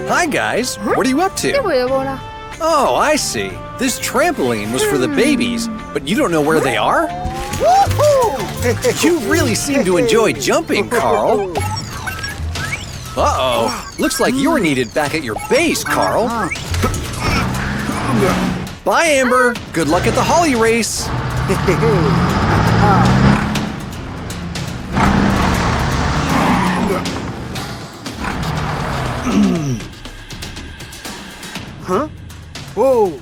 Hi guys, what are you up to? Oh, I see. This trampoline was for the babies, but you don't know where they are? You really seem to enjoy jumping, Carl. Uh-oh, looks like you're needed back at your base, Carl. Bye, Amber. Good luck at the Holi race. Huh? Whoa!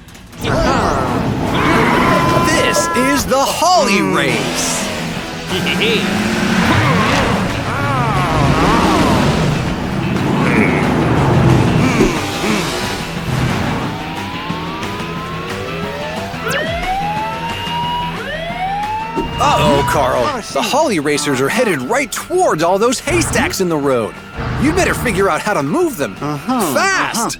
This is the Holi race. Uh-oh, Carl. The Holi racers are headed right towards all those haystacks in the road. You better figure out how to move them. Fast!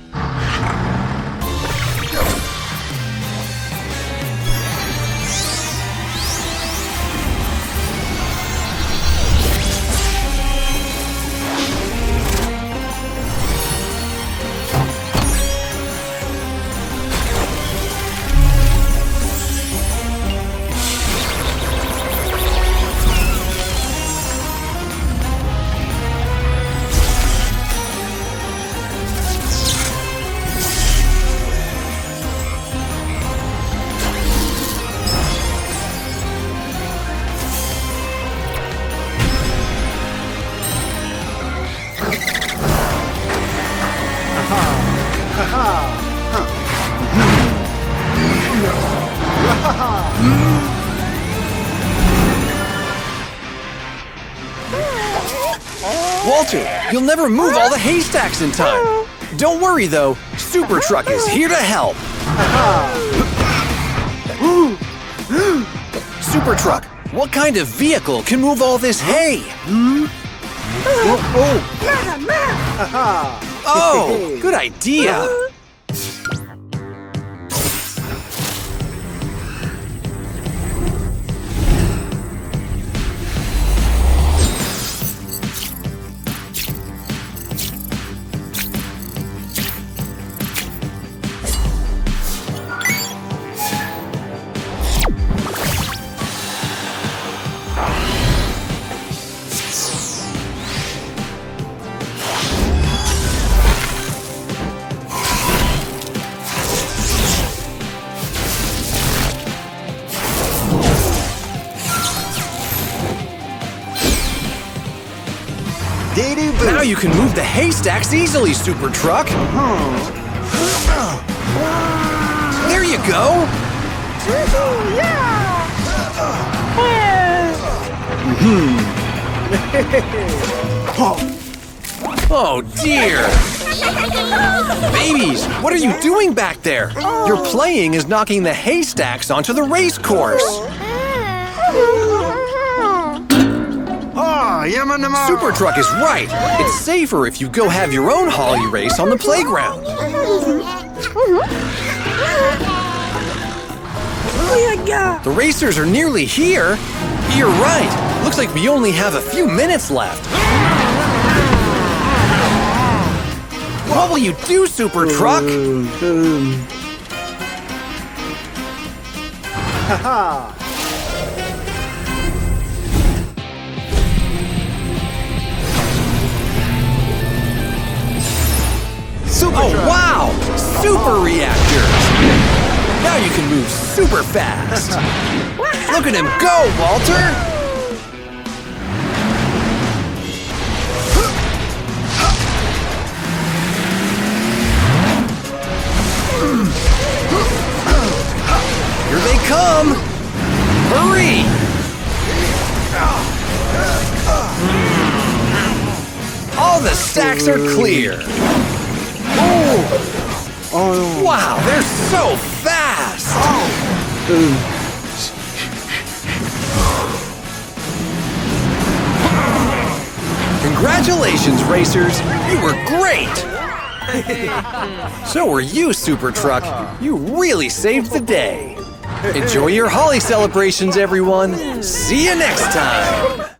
Walter, you'll never move all the haystacks in time. Don't worry though, Supertruck is here to help. Supertruck, what kind of vehicle can move all this hay? Oh, good idea. Now you can move the haystacks easily, Supertruck. There you go. Oh dear. Babies, what are you doing back there? Your playing is knocking the haystacks onto the race course. Supertruck is right. It's safer if you go have your own Holi race on the playground. The racers are nearly here. You're right. Looks like we only have a few minutes left. What will you do, Supertruck? Oh, wow! Super Reactors! Now you can move super fast! Look at him go, Walter! Here they come! Hurry! All the stacks are clear! Oh. Wow, they're so fast! Congratulations, racers! You were great! So were you, Supertruck. You really saved the day. Enjoy your Holi celebrations, everyone. See you next time!